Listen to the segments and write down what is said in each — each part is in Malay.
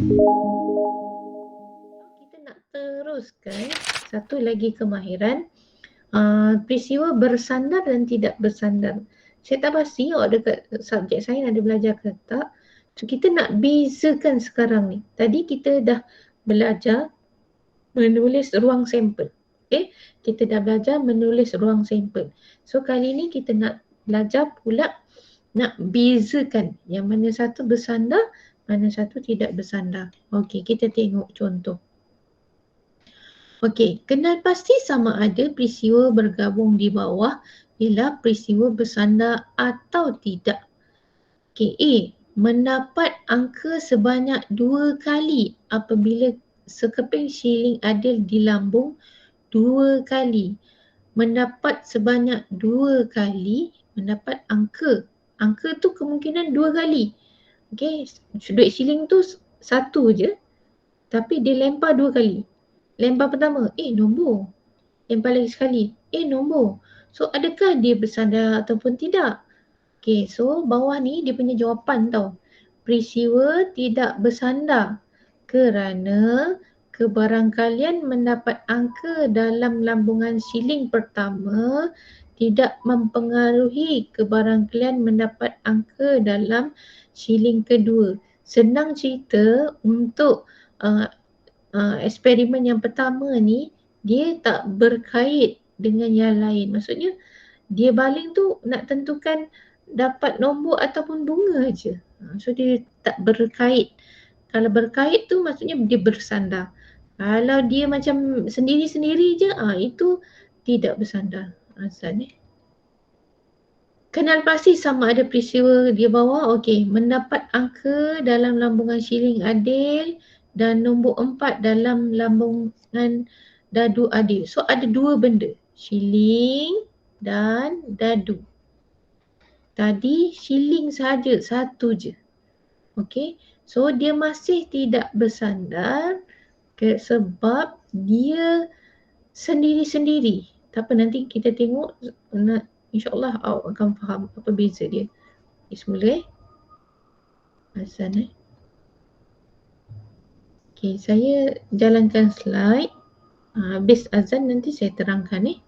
Kita nak teruskan satu lagi kemahiran, peristiwa bersandar dan tidak bersandar. Saya tak pasti awak dekat subjek saya ada belajar ke tak. So kita nak bezakan sekarang ni. Tadi kita dah belajar menulis ruang sampel. Okay, kita dah belajar menulis ruang sampel. So kali ni kita nak belajar pula nak bezakan yang mana satu bersandar, mana satu tidak bersandar. Okey, kita tengok contoh. Okey, kenal pasti sama ada peristiwa bergabung di bawah ialah peristiwa bersandar atau tidak. Okey, A. Mendapat angka sebanyak 2 kali apabila sekeping shilling adil dilambung 2 kali. Mendapat sebanyak 2 kali mendapat angka. Angka tu kemungkinan 2 kali. Okey, duit shilling tu satu je tapi dia lempar 2 kali. Lempar pertama, nombor. Lempar lagi sekali, nombor. So adakah dia bersandar ataupun tidak? Okay, so bawah ni dia punya jawapan tau. Peristiwa tidak bersandar kerana kebarangkalian mendapat angka dalam lambungan shilling pertama tidak mempengaruhi kebarangkalian mendapat angka dalam shilling kedua. Senang cerita untuk eksperimen yang pertama ni dia tak berkait dengan yang lain. Maksudnya dia baling tu nak tentukan dapat nombor ataupun bunga je. So dia tak berkait. Kalau berkait tu maksudnya dia bersandar. Kalau dia macam sendiri-sendiri je, itu tidak bersandar. Asal ni. Kenal pasti sama ada peristiwa di bawah. Okey, mendapat angka dalam lambungan shilling adil dan nombor 4 dalam lambungan dadu adil. So ada dua benda, shilling dan dadu. Tadi shilling saja, satu je. Okey, so dia masih tidak bersandar sebab dia sendiri-sendiri. Tak apa, nanti kita tengok, InsyaAllah awak akan faham apa beza dia. Semula Azan Okay, saya jalankan slide. Habis azan nanti saya terangkan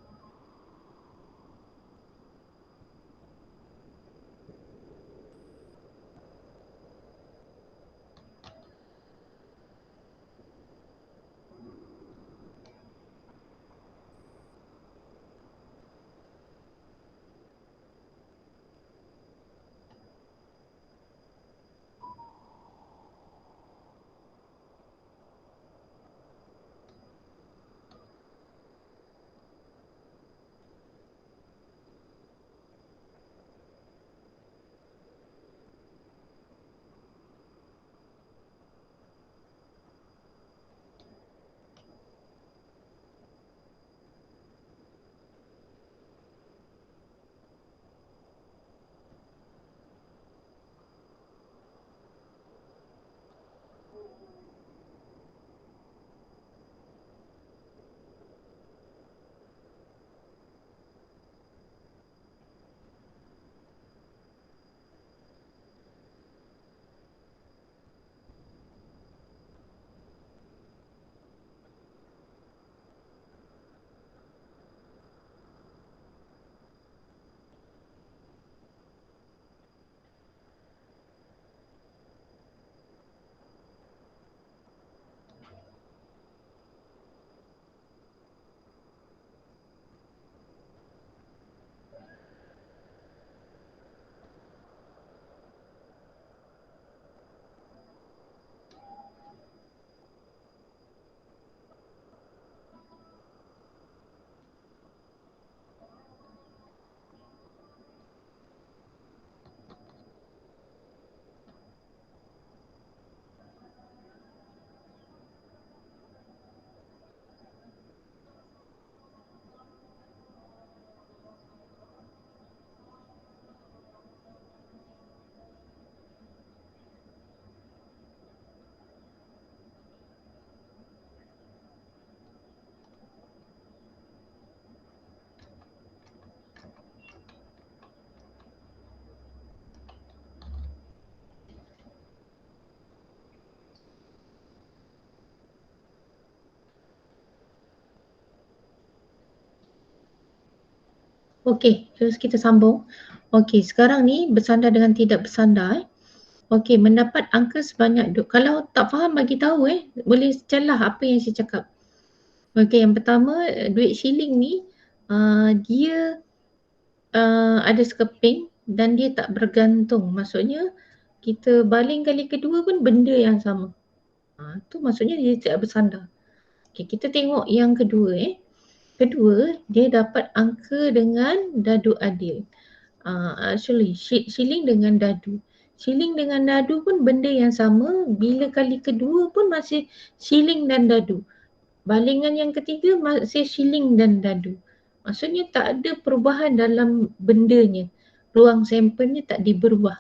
Okey, terus kita sambung. Okey, sekarang ni bersandar dengan tidak bersandar. Okey, mendapat angka sebanyak kalau tak faham bagi tahu boleh celah apa yang saya cakap. Okey, yang pertama duit shilling ni dia ada sekeping dan dia tak bergantung. Maksudnya kita baling kali kedua pun benda yang sama. Tu maksudnya dia tidak bersandar. Okey, kita tengok yang kedua Kedua, dia dapat angka dengan dadu adil. Actually shilling dengan dadu. Shilling dengan dadu pun benda yang sama, bila kali kedua pun masih shilling dan dadu. Balingan yang ketiga masih shilling dan dadu. Maksudnya tak ada perubahan dalam bendanya. Ruang sampelnya tak diberubah.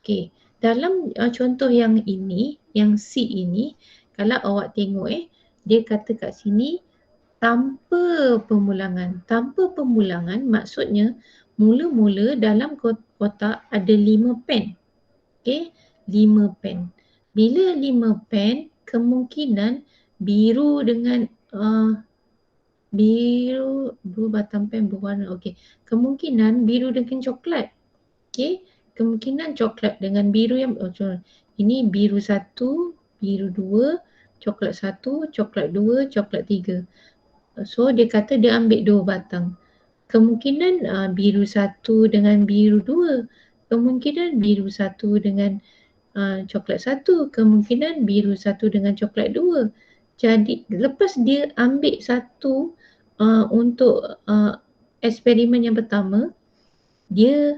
Okey, dalam contoh yang ini, yang C ini, kalau awak tengok dia kata kat sini tanpa pemulangan. Tanpa pemulangan maksudnya mula-mula dalam kotak ada 5 pen. Okey, 5 pen. Bila 5 pen, kemungkinan biru dengan biru, 2 batang pen berwarna. Okey, kemungkinan biru dengan coklat. Okey, kemungkinan coklat dengan biru yang ini biru 1, biru 2, coklat 1, coklat 2, coklat 3. So dia kata dia ambil 2 batang. Kemungkinan biru 1 dengan biru 2. Kemungkinan biru 1 dengan coklat 1. Kemungkinan biru 1 dengan coklat 2. Jadi lepas dia ambil satu untuk eksperimen yang pertama, dia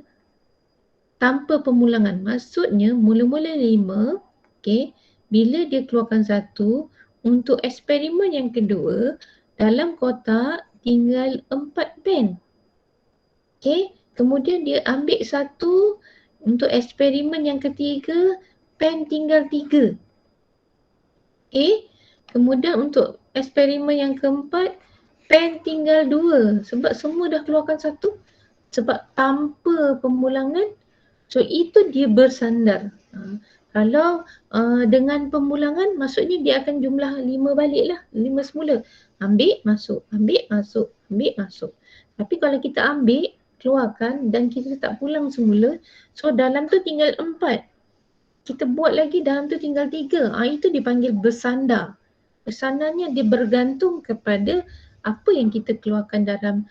tanpa pemulangan. Maksudnya mula-mula 5, okay, bila dia keluarkan satu, untuk eksperimen yang kedua, dalam kotak tinggal 4 pen. Okay, kemudian dia ambil satu untuk eksperimen yang ketiga, pen tinggal 3. Okay, kemudian untuk eksperimen yang keempat, pen tinggal 2. Sebab semua dah keluarkan satu. Sebab tanpa pemulangan, so itu dia bersandar. Kalau dengan pemulangan, maksudnya dia akan jumlah 5 balik lah. 5 semula. Ambil, masuk. Ambil, masuk. Ambil, masuk. Tapi kalau kita ambil, keluarkan dan kita tak pulang semula, so dalam tu tinggal 4. Kita buat lagi dalam tu tinggal 3. Itu dipanggil bersandar. Bersandarnya dia bergantung kepada apa yang kita keluarkan dalam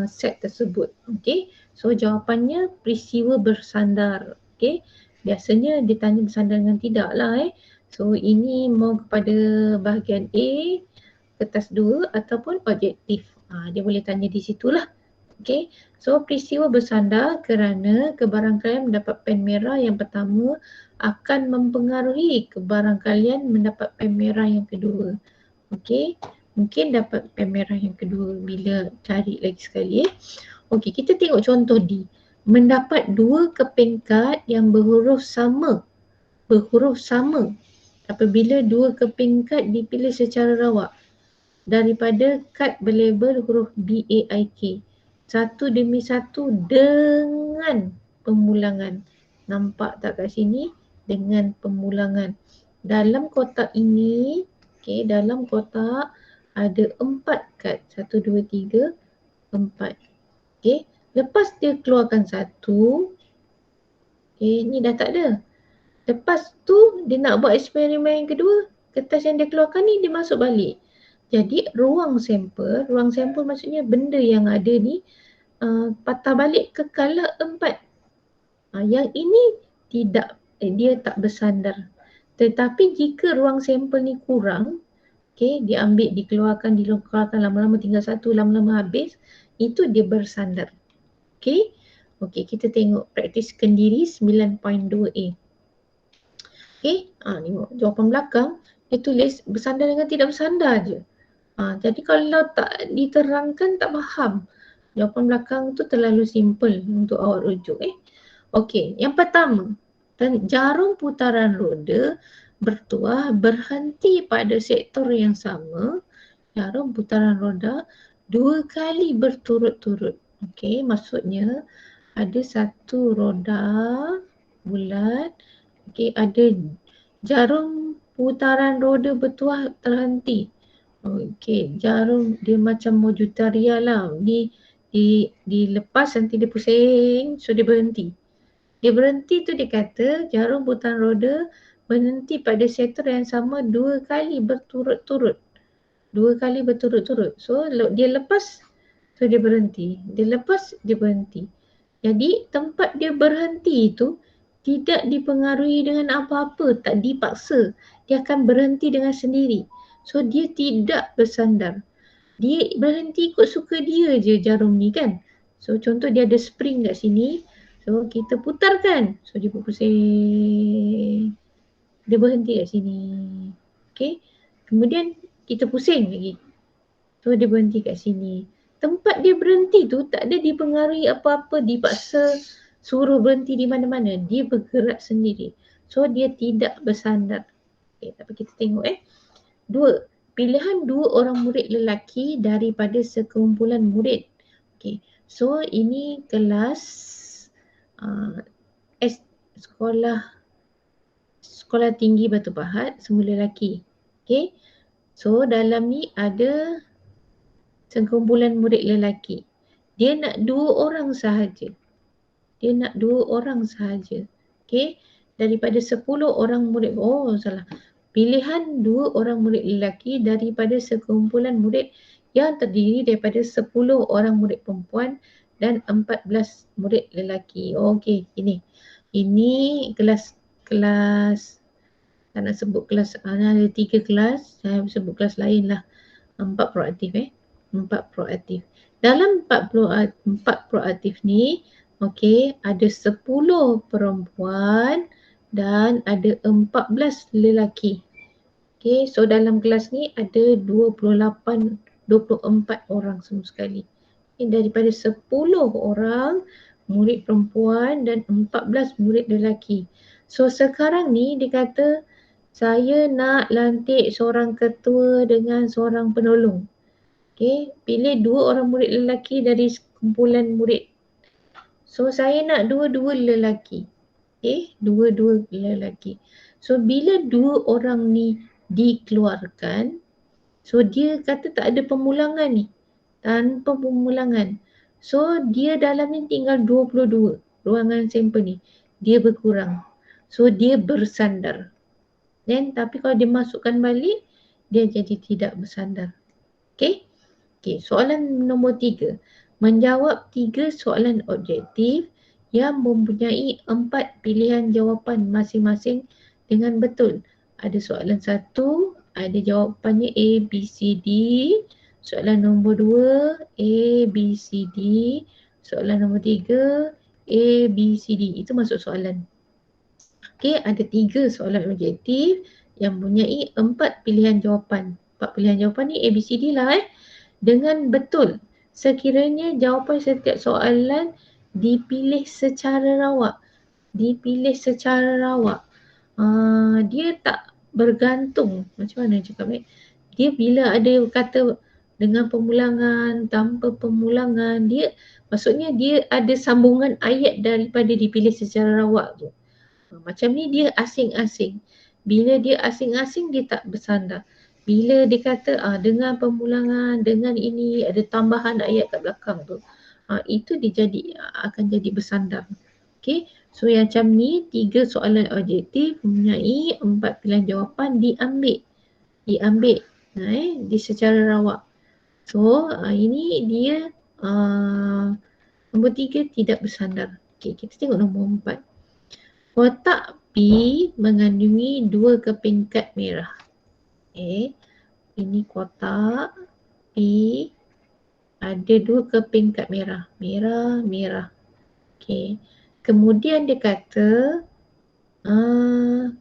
set tersebut. Okay. So jawapannya peristiwa bersandar. Okay. Biasanya dia tanya bersandar dengan tidak lah. So ini mau kepada bahagian A, kertas 2 ataupun objektif. Dia boleh tanya di situlah. Okay. So peristiwa bersandar kerana kebarangkalian mendapat pen merah yang pertama akan mempengaruhi kebarangkalian mendapat pen merah yang kedua. Okay. Mungkin dapat pen merah yang kedua bila cari lagi sekali. Okey, kita tengok contoh D. Mendapat 2 keping kad yang berhuruf sama. Berhuruf sama. Apabila 2 keping kad dipilih secara rawak daripada kad berlabel huruf BAIK. Satu demi satu dengan pemulangan. Nampak tak kat sini? Dengan pemulangan. Dalam kotak ini, dalam kotak ada 4 kad. 1, 2, 3, 4. Lepas dia keluarkan satu, ni dah tak ada. Lepas tu dia nak buat eksperimen yang kedua, kertas yang dia keluarkan ni dia masuk balik. Jadi ruang sampel maksudnya benda yang ada ni patah balik kekal lah 4. Yang ini tidak, dia tak bersandar. Tetapi jika ruang sampel ni kurang, dia ambil, dikeluarkan, lama-lama tinggal satu, lama-lama habis, itu dia bersandar. Okey, kita tengok praktiskan diri 9.2a. Tengok jawapan belakang, dia tulis bersandar dengan tidak bersandar je. Jadi kalau tak diterangkan tak faham. Jawapan belakang tu terlalu simple untuk awak rujuk. Okey, yang pertama, jarum putaran roda bertuah berhenti pada sektor yang sama. Jarum putaran roda 2 kali berturut-turut. Okey, maksudnya ada satu roda bulat. Okey, ada jarum putaran roda bertuah terhenti. Okey, jarum dia macam mojutaria lah. Ni dilepas nanti dia pusing, so dia berhenti. Dia berhenti tu dia kata jarum putaran roda berhenti pada sektor yang sama 2 kali berturut-turut. 2 kali berturut-turut. So dia lepas, so dia berhenti. Dia lepas, dia berhenti. Jadi tempat dia berhenti itu tidak dipengaruhi dengan apa-apa, tak dipaksa. Dia akan berhenti dengan sendiri. So dia tidak bersandar. Dia berhenti ikut suka dia je jarum ni kan. So contoh dia ada spring kat sini. So kita putarkan. So dia berpusing. Dia berhenti kat sini. Okay. Kemudian kita pusing lagi. So dia berhenti kat sini. Tempat dia berhenti tu tak ada dipengaruhi apa-apa, dipaksa suruh berhenti di mana-mana. Dia bergerak sendiri. So dia tidak bersandar. Okay, tapi kita tengok 2. Pilihan 2 orang murid lelaki daripada sekumpulan murid. Okay. So ini kelas sekolah tinggi Batu Pahat, semua lelaki. Okay. So dalam ni ada sekumpulan murid lelaki. Dia nak 2 orang sahaja. Dia nak 2 orang sahaja. Okay. Daripada 10 orang murid. Oh salah. Pilihan 2 orang murid lelaki daripada sekumpulan murid yang terdiri daripada 10 orang murid perempuan dan 14 murid lelaki. Okey, ini. Ini kelas tak nak sebut kelas, ada 3 kelas, saya sebut kelas lain lah. 4 proaktif 4 proaktif. Dalam 4 proaktif ni, okey, ada 10 perempuan dan ada 14 lelaki. Okay, so dalam kelas ni ada 24 orang semua sekali. Okay, daripada 10 orang murid perempuan dan 14 murid lelaki. So sekarang ni dia kata saya nak lantik seorang ketua dengan seorang penolong. Okay, pilih 2 orang murid lelaki dari kumpulan murid. So saya nak 2 lelaki. Okay, 2 lelaki. So bila 2 orang ni dikeluarkan, so dia kata tak ada pemulangan ni, tanpa pemulangan. So dia dalam ni tinggal 22 ruangan sampel ni, dia berkurang. So dia bersandar. Then tapi kalau dia masukkan balik, dia jadi tidak bersandar. Okay. Okay, soalan nombor 3. Menjawab 3 soalan objektif yang mempunyai 4 pilihan jawapan masing-masing dengan betul. Ada soalan 1, ada jawapannya A, B, C, D. Soalan nombor 2, A, B, C, D. Soalan nombor 3, A, B, C, D. Itu masuk soalan. Okey, ada 3 soalan objektif yang mempunyai 4 pilihan jawapan. 4 pilihan jawapan ni A, B, C, D lah dengan betul. Sekiranya jawapan setiap soalan dipilih secara rawak. Dipilih secara rawak. Dia tak bergantung. Macam mana cakap dia bila ada kata dengan pemulangan, tanpa pemulangan, dia maksudnya dia ada sambungan ayat daripada dipilih secara rawak tu. Macam ni dia asing-asing. Bila dia asing-asing dia tak bersandar. Bila dia kata dengan pemulangan, dengan ini ada tambahan ayat kat belakang tu, itu dia akan jadi bersandar. Okay, so yang macam ni 3 soalan objektif mempunyai 4 pilihan jawapan diambil di secara rawak. So ini dia nombor 3 tidak bersandar. Okay, kita tengok nombor 4. Kotak P mengandungi 2 keping kad merah. Ini kotak P ada 2 keping kad merah. Merah. Okay. Kemudian dia kata 2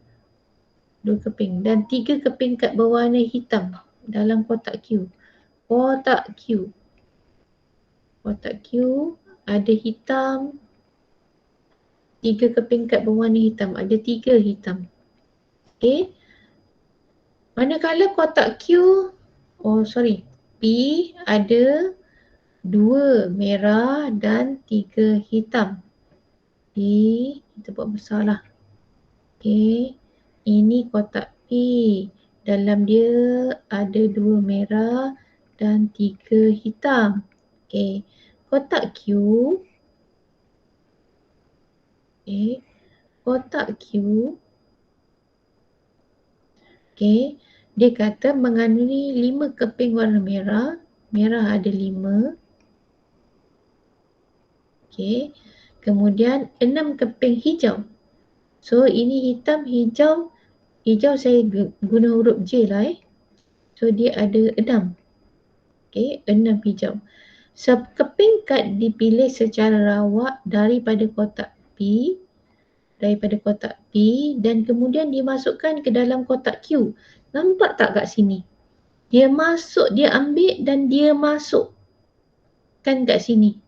keping dan 3 keping kad berwarna hitam dalam kotak Q. Kotak Q ada hitam, 3 keping kad berwarna hitam, ada 3 hitam. Okay. Manakala kotak Q, P ada 2 merah dan 3 hitam. Kita buat besar lah. Okay. Ini kotak P. Dalam dia ada 2 merah dan 3 hitam. Okay. kotak Q. Okay. Kotak Q. Okay. Dia kata mengandungi 5 keping warna merah. Merah ada 5. Okay. Kemudian 6 keping hijau. So ini hitam, hijau. Hijau saya guna huruf J lah So dia ada 6. Okay, 6 hijau. Sekeping kad dipilih secara rawak daripada kotak P. Dan kemudian dimasukkan ke dalam kotak Q. Nampak tak kat sini? Dia masuk, dia ambil dan dia masukkan kat sini.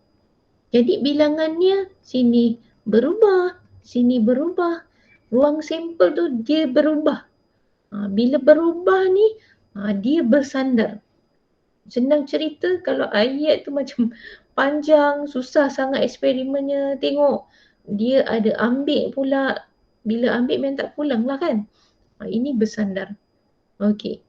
Jadi bilangannya sini berubah, sini berubah. Ruang sampel tu dia berubah. Bila berubah ni, dia bersandar. Senang cerita kalau ayat tu macam panjang, susah sangat eksperimennya. Tengok, dia ada ambil pula. Bila ambil memang tak pulang lah kan. Ini bersandar. Okey.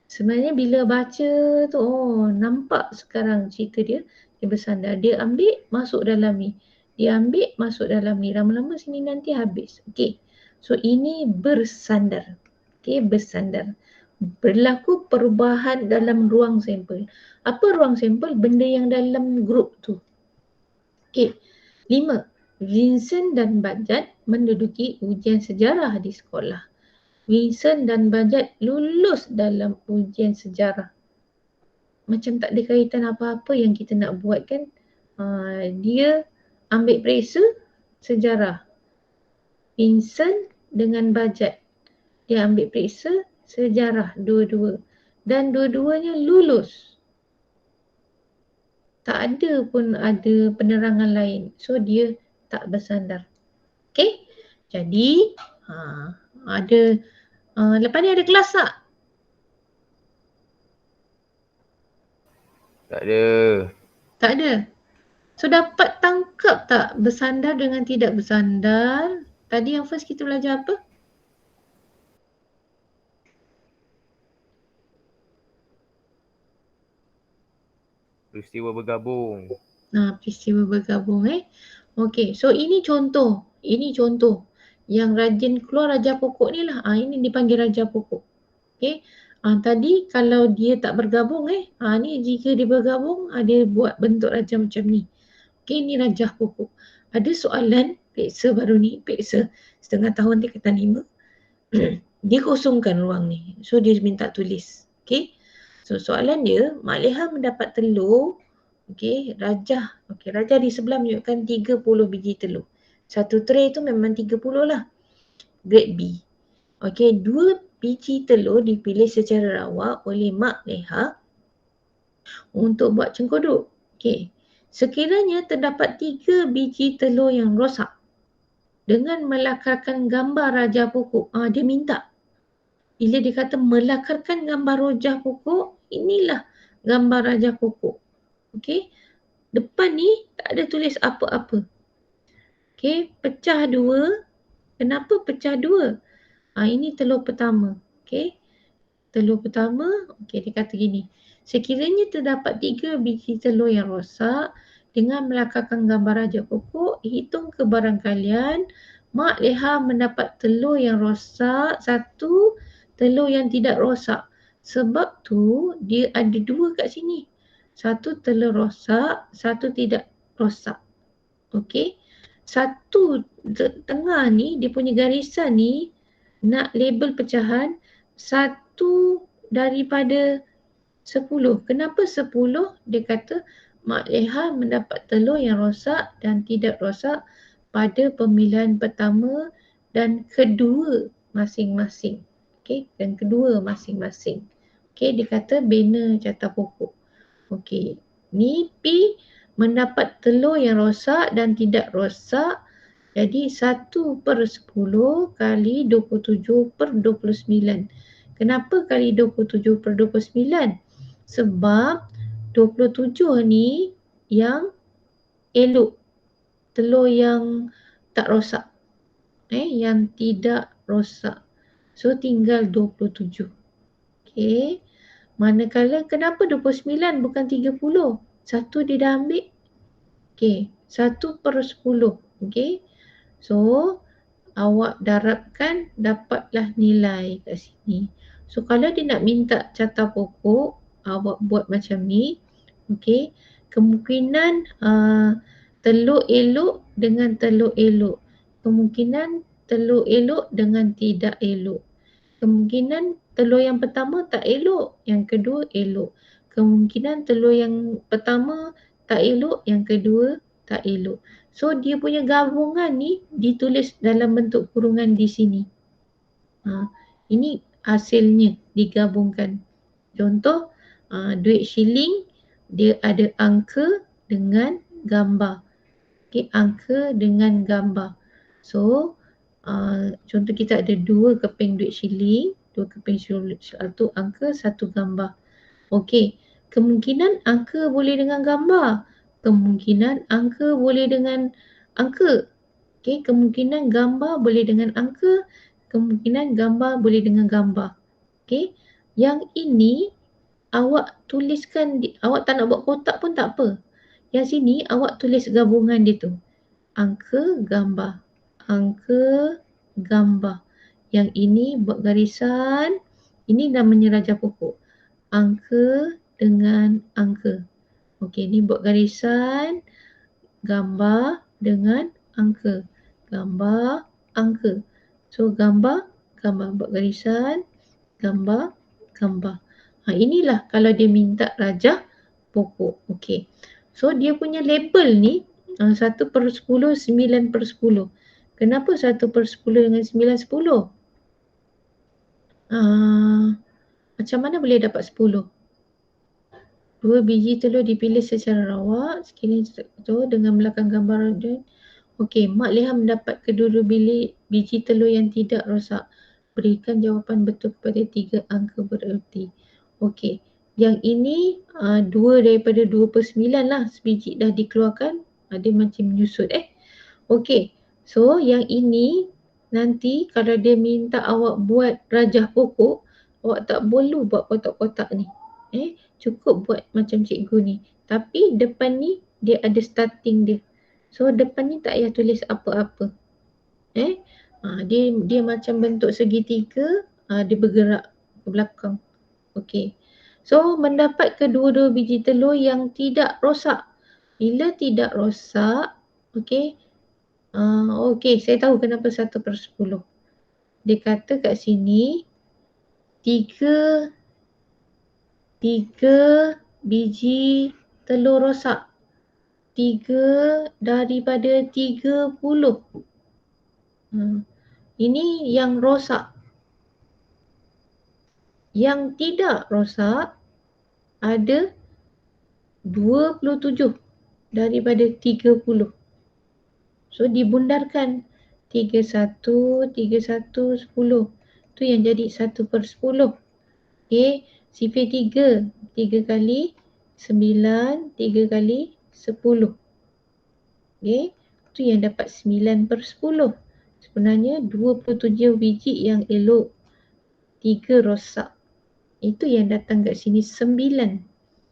Sebenarnya bila baca tu, nampak sekarang cerita dia. Dia bersandar. Dia ambil, masuk dalam ni. Dia ambil, masuk dalam ni. Lama-lama sini nanti habis. Okey. So ini bersandar. Okey, bersandar. Berlaku perubahan dalam ruang sampel. Apa ruang sampel? Benda yang dalam grup tu. Okey. 5. Vincent dan Bajat menduduki ujian sejarah di sekolah. Vincent dan Bajat lulus dalam ujian sejarah. Macam tak ada kaitan apa-apa yang kita nak buat kan. Dia ambil periksa sejarah. Vincent dengan Bajat. Dia ambil periksa sejarah dua-dua. Dan dua-duanya lulus. Tak ada pun ada penerangan lain. So dia tak bersandar. Okay. Jadi ada lepas ni ada kelas tak? Tak ada. Tak ada. So dapat tangkap tak bersandar dengan tidak bersandar? Tadi yang first kita belajar apa? Peristiwa bergabung. Peristiwa bergabung Okey, so ini contoh. Ini contoh. Yang rajin keluar raja pokok ni lah. Ini dipanggil raja pokok. Okey. Tadi kalau dia tak bergabung ni jika dia bergabung dia buat bentuk raja macam ni. Okey, ni raja pokok. Ada soalan peksa baru ni, peksa setengah tahun tingkatan 5. Dia kosongkan ruang ni. So dia minta tulis. Okey. So soalan dia, Mak Leha mendapat telur. Okey, rajah. Okey, rajah di sebelah menunjukkan 30 biji telur. Satu tray tu memang 30 lah. Grade B. Okey, 2 biji telur dipilih secara rawak oleh Mak Leha untuk buat cengkodok. Okey. Sekiranya terdapat 3 biji telur yang rosak dengan melakarkan gambar raja pokok. Dia minta. Bila dia kata melakarkan gambar raja pokok, inilah gambar raja pokok. Okey. Depan ni tak ada tulis apa-apa. Okey, pecah 2. Kenapa pecah 2? Ini telur pertama. Okey. Telur pertama, okey dia kata gini. Sekiranya terdapat 3 biji telur yang rosak dengan melakarkan gambar raja pokok, hitung kebarangkalian Mak Leha mendapat telur yang rosak, 1 telur yang tidak rosak. Sebab tu dia ada 2 kat sini. 1 telur rosak, 1 tidak rosak. Okey. 1 tengah ni, dia punya garisan ni nak label pecahan 1 daripada 10. Kenapa 10? Dia kata Mak Leha mendapat telur yang rosak dan tidak rosak pada pemilihan pertama dan kedua masing-masing. Okey, dan kedua masing-masing. Okey, dia kata bina carta pokok. Okey, ni P mendapat telur yang rosak dan tidak rosak. Jadi 1/10 kali 27/29. Kenapa kali 27/29? Sebab 27 ni yang elok. Telur yang tak rosak. Yang tidak rosak. So tinggal 27. Okey. Manakala kenapa 29 bukan 30? 1 dia dah ambil. Okey, 1/10. Okey. So, awak darabkan dapatlah nilai kat sini. So, kalau dia nak minta carta pokok, awak buat macam ni. Okey. Kemungkinan telur elok dengan telur elok. Kemungkinan telur elok dengan tidak elok. Kemungkinan telur yang pertama tak elok, yang kedua elok. Kemungkinan telur yang pertama tak elok, yang kedua tak elok. So dia punya gabungan ni ditulis dalam bentuk kurungan di sini. Ini hasilnya digabungkan. Contoh duit shilling dia ada angka dengan gambar. Okey, angka dengan gambar. So contoh kita ada 2 keping duit shilling, 2 keping shilling, 1 angka, 1 gambar. Okey, kemungkinan angka boleh dengan gambar. Kemungkinan angka boleh dengan angka. Okey, kemungkinan gambar boleh dengan angka. Kemungkinan gambar boleh dengan gambar. Okey, yang ini awak tuliskan, awak tak nak buat kotak pun tak apa. Yang sini awak tulis gabungan dia tu. Angka, gambar. Angka, gambar. Yang ini buat garisan. Ini namanya rajah pokok. Angka dengan angka. Okey, ni buat garisan. Gambar dengan angka. Gambar, angka. So, gambar, gambar. Buat garisan. Gambar, gambar. Inilah kalau dia minta rajah pokok. Okey. So, dia punya label ni 1/10, 9/10. Kenapa 1/10 dengan 9/10? Macam mana boleh dapat 10? 2 biji telur dipilih secara rawak sekiranya dengan belakang gambar dia. Okey, Mak Leah mendapat kedua-dua biji telur yang tidak rosak. Berikan jawapan betul kepada 3 angka bererti. Okey, yang ini 2 daripada 2/9 lah. Sebiji dah dikeluarkan. Dia macam menyusut Okey, so yang ini nanti kalau dia minta awak buat rajah pokok, awak tak perlu buat kotak-kotak ni. Cukup buat macam cikgu ni. Tapi depan ni dia ada starting dia. So depan ni tak payah tulis apa-apa. Dia macam bentuk segitiga, dia bergerak ke belakang. Okey. So mendapat kedua-dua biji telur yang tidak rosak. Bila tidak rosak, okey. Okey, saya tahu kenapa 1/10. Dia kata kat sini 3 biji telur rosak. 3 daripada 30. Ini yang rosak. Yang tidak rosak ada 27 daripada 30. So dibundarkan 31, 31, 10. Tu yang jadi 1/10. Okey, sifir 3. 3 kali 9, 3 kali 10. Okey, tu yang dapat 9/10. Sebenarnya 27 biji yang elok, 3 rosak. Itu yang datang kat sini 9.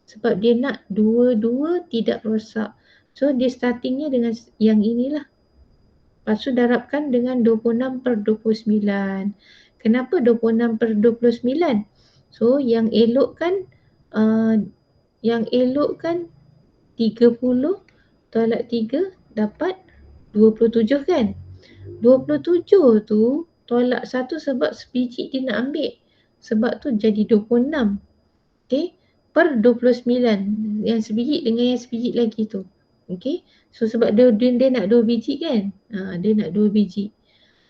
Sebab dia nak 2 tidak rosak. So dia startingnya dengan yang inilah. Lepas tu darabkan dengan 26/29. Kenapa 26/29? So yang elok kan 30 tolak 3 dapat 27 kan? 27 tu tolak 1 sebab sebiji dia nak ambil. Sebab tu jadi 26. Okey, per 29. Yang sebiji dengan yang sebiji lagi tu. Okey. So sebab dia nak 2 biji kan? Dia nak 2 biji.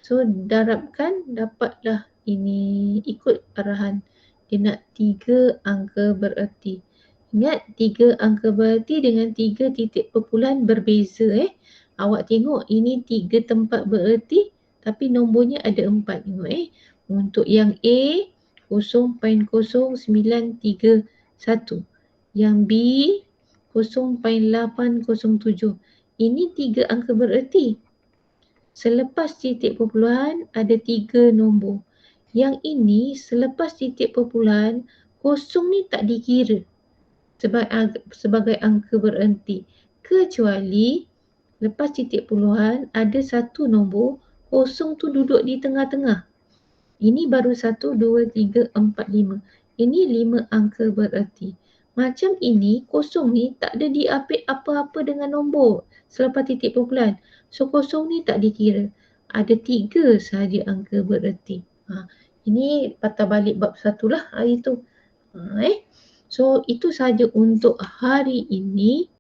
So darabkan dapatlah ini ikut arahan. Dia nak 3 angka bererti. Ingat 3 angka bererti dengan 3 titik perpuluhan berbeza Awak tengok ini 3 tempat bererti tapi nombornya ada 4. Tengok Untuk yang A 0.0931. Yang B 0.807. Ini 3 angka bererti. Selepas titik perpuluhan ada 3 nombor. Yang ini selepas titik perpuluhan kosong ni tak dikira sebagai angka bererti. kecuali lepas titik puluhan ada satu nombor kosong tu duduk di tengah-tengah. Ini baru 1, 2, 3, 4, 5. Ini 5 angka bererti. Macam ini kosong ni tak ada diapit apa-apa dengan nombor selepas titik perpuluhan. So kosong ni tak dikira. Ada 3 sahaja angka bererti. Ini patah balik bab 1 lah hari tu. So itu sahaja untuk hari ini.